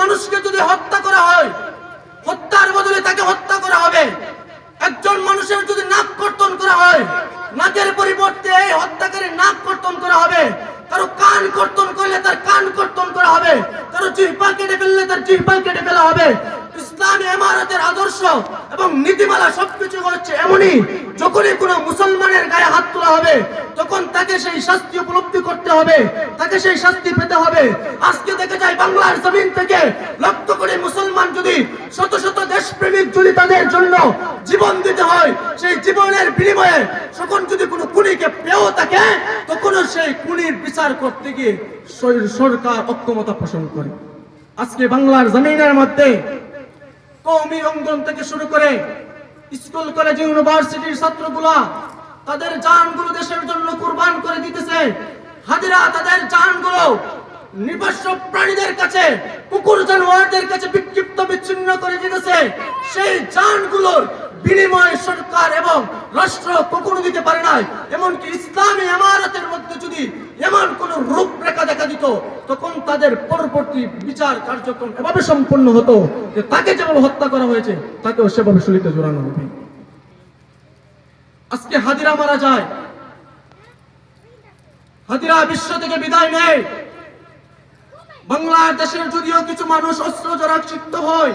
মানুষকে যদি হত্যা করা হয়, হত্যার বদলে তাকে হত্যা করা হবে। একজন মানুষের যদি নাক কর্তন করা হয়, নাকের পরিবর্তে এই হত্যাকারী নাক কর্তন করা হবে। কারো কান কর্তন করলে তার কান কর্তন করা হবে, কারো জিহ্বা কেটে ফেললে তার জিহ্বা কেটে ফেলা হবে। ইসলামী ইমারতের আদর্শ এবং নীতিমালা সবকিছু হচ্ছে এমনই, যখনই কোনো মুসলমানের গায়ে হাত তোলা হবে তখন তাকে সেই শাস্তি উপলব্ধি করতে হবে, তাকে সেই শাস্তি পেতে হবে। আজকে দেখে যায় বাংলার জমিন থেকে লক্ষ করে মুসলমান যদি শত শত দেশপ্রেমিক যদি তাদের জন্য জীবন দিতে হয়, সেই জীবনের বিনিময়ে তখন যদি কোনো খুনিকে পেয়েও থাকে তখনও সেই খুনির বিচার করতে গিয়ে সরকার অক্ষমতা পোষণ করে। আজকে বাংলার জমিনের মধ্যে কওমি অঙ্গন থেকে শুরু করে স্কুল কলেজ ইউনিভার্সিটির ছাত্রগুলা তাদের জানগুলো দেশের জন্য কুরবান করে দিতেছে। হাজিরা তাদের জানগুলো নির্বাস্য প্রাণীদের কাছে, কুকুর জানোয়ারদের কাছে বিক্ষিপ্ত বিচ্ছিন্ন করে দিতেছে। সেই জানগুলোর বিনিময়ে সরকার এবং রাষ্ট্র কখনো দিতে পারে না। এমনকি ইসলামী ইমারতের মধ্যে যদি এমন কোন রূপরেখা দেখা দিত তখন তাদের পরবর্তী বিচার কার্যক্রম এভাবে সম্পন্ন হতো যে তাকে যেভাবে হত্যা করা হয়েছে তাকেও সেভাবে শুলিতে জোরানো হবে। আজকে হাদিরা মারা যায়, হাদিরা বিশ্ব থেকে বিদায় নেয়। বাংলাদেশের যদিও কিছু মানুষ অস্ত্র জড়াক্ষিপ্ত হয়,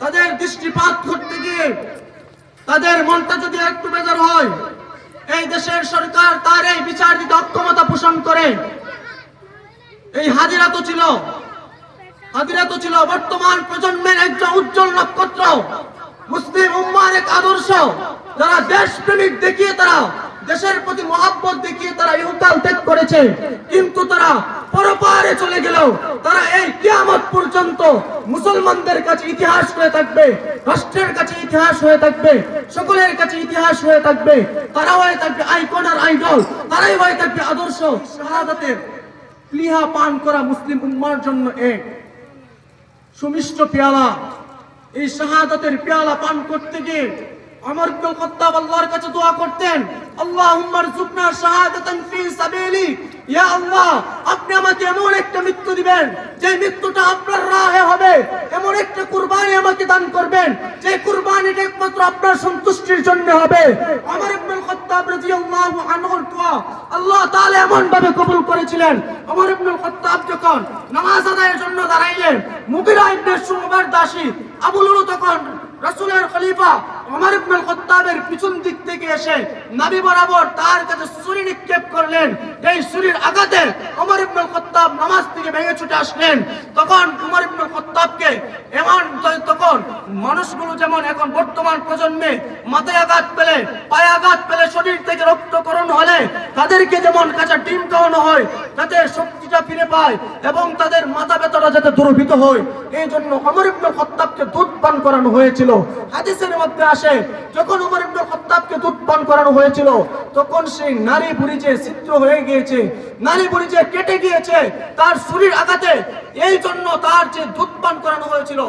তাদের দৃষ্টিপাত করতে গিয়ে তাদের মনটা যদি একটু বেজার হয়, এই দেশের সরকার তার এই বিচার দিতে অক্ষমতা পোষণ করে। এই হাজিরা তো ছিল বর্তমান প্রজন্মের একজন উজ্জ্বল নক্ষত্র, মুসলিম উম্মার এক আদর্শ। যারা দেশপ্রেমিক দেখিয়ে, তারা দেশের প্রতি মহব্বত দেখিয়ে তারা ইহকাল ত্যাগ করেছে, কিন্তু তারা পরপারে চলে গেল। তারা এই কিয়ামত পর্যন্ত মুসলমানদের কাছে ইতিহাস হয়ে থাকবে, রাষ্ট্রের কাছে ইতিহাস হয়ে থাকবে, সকলের কাছে ইতিহাস হয়ে থাকবে। তারা হয়ে থাকবে আইকন আর আইডল, তারাই হয়ে থাকবে আদর্শ। শাহাদাতের প্লিহা পান করা মুসলিম উম্মার জন্য এক সুমিষ্ট পেয়ালা। এই শাহাদাতের পেয়ালা পান করতে গিয়ে ওমর ইবনে খাত্তাব আল্লাহর কাছে দোয়া করতেন, আল্লাহুম্মা রযুকনা শাহাদাতান ফি সাবিলি। ইয়া আল্লাহ, আপনি আমাকে এমন একটা মৃত্যু দিবেন যে মৃত্যুটা আপনার রাহে হবে, এমন একটা কুরবানি আমাকে দান করবেন যে কুরবানিটা একমাত্র আপনার সন্তুষ্টির জন্য হবে। ওমর ইবনে খাত্তাব রাদিয়াল্লাহু আনহুর দোয়া আল্লাহ তাআলা এমন ভাবে কবুল করেছিলেন। ওমর ইবনে খাত্তাব যখন নামাজ আদায়ের জন্য দাঁড়াইলেন, মুগীরা ইবনে শুবার দাসী আবু লুলু তখন রাসূলের খলিফা ওমর ইবনে খাত্তাবের পিছন দিক থেকে এসে নবী বরাবর তার কাছে ছুরি নিক্ষেপ করলেন। এই ছুরির আঘাতে ওমর ইবনে খাত্তাব নামাজ থেকে ভেঙে ছুটে আসলেন। তখন ওমর ইবনে খাত্তাবকে তখন মানুষগুলো যেমন এখন বর্তমান প্রজন্মে মাথায় আঘাত পেলে, পায়ে আঘাত পেলে, শরীর থেকে রক্তকরণ হলে তাদেরকে যেমন কাঁচা ডিম খাওয়ানো হয় যাতে শক্তিটা ফিরে পায় এবং তাদের মাথা ব্যথাটা যাতে দূরীভূত হয়, এই জন্য ওমর ইবনে খাত্তাবকে দুধ পান করানো হয়েছিল। হাদিসের মধ্যে আসে, যখন ওমর ইবনে খাত্তাবকে দুধ পান করানো হয়েছিল তখন সেই নারী বুড়ি যে ছিদ্র হয়ে গিয়েছে, নারী বুড়ি যে কেটে গিয়েছে তার শরীর আঘাতে, এই জন্য তার যে দুধ পান করানো হয়েছিল,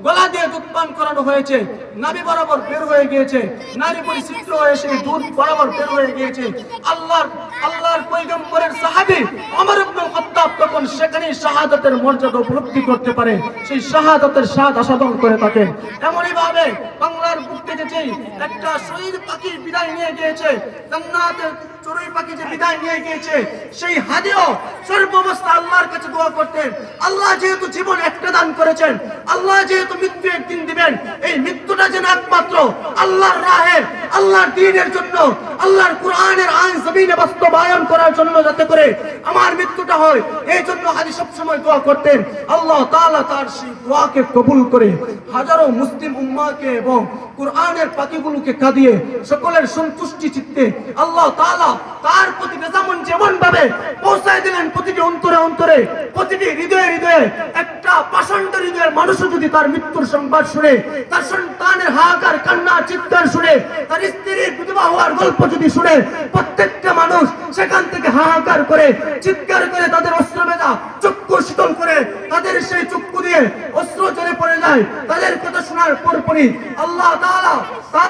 গলা দিয়ে দুধ পান করানো হয়েছে, নাভি বরাবর বের হয়ে গিয়েছে, নারী বুড়ি ছিদ্র হয়ে সেই দুধ বরাবর বের হয়ে গিয়েছে। আল্লাহর পয়গম্বরের সাহাবী ওমর ইবনে খাত্তাব তখন সেখানে শাহাদাতের মর্যাদা উপলব্ধি করতে পারে, সেই শাহাদাতের স্বাদ আস্বাদন করে থাকেন। এমনই ভাবে বাংলার বুক থেকে যেই একটা শহীদ পাখি বিদায় নিয়ে গিয়েছে, জান্নাতের চড়ুই পাখি যে বিদায় নিয়ে গিয়েছে, সেই হাদিও সর্বাবস্থা আল্লাহর কাছে দোয়া করতেন, আল্লাহ যেহেতু জীবন একটা দান করেছেন, আল্লাহ যেহেতু মৃত্যু একদিন দিবেন, এই মৃত্যুটা যেন একমাত্র আল্লাহর রাহে, আল্লাহর দ্বীনের জন্য, আল্লাহর কোরআনের আইন জমিনে বাস্তবায়ন করার জন্য যাতে করে আমার মৃত্যুটা হয়, এই জন্য হাদি সব সময় দোয়া করতেন। আল্লাহ তাআলা তার সেই দোয়াকে কবুল করে হাজারো মুসলিম উম্মাহকে এবং কোরআনের পাখিগুলোকে কাঁদিয়ে সকলের সন্তুষ্টি চিত্তে আল্লাহ তাআলা তার প্রতি রেজামন যেমন ভাবে পৌঁছায় দিলেন প্রতিটি অন্তরে অন্তরে, প্রতিটি হৃদয়ে হৃদয়ে। একটা পাষণ্ড হৃদয়ের মানুষও যদি তার মৃত্যুর সংবাদ শুনে, তার সন্তানের হাহাকার কান্না চিৎকার শুনে, তার স্ত্রীর বিধবা হওয়ার গল্প যদি শুনে, প্রত্যেকটা মানুষ সেখান থেকে হাহাকার করে চিৎকার করে তাদের অস্ত্র মেজা চক্ষু শীতল করে তাদের সেই চক্ষু দিয়ে অস্ত্র ঝরে পড়ে যায়। তাদের কথা শোনার পরপরই আল্লাহ তাআলা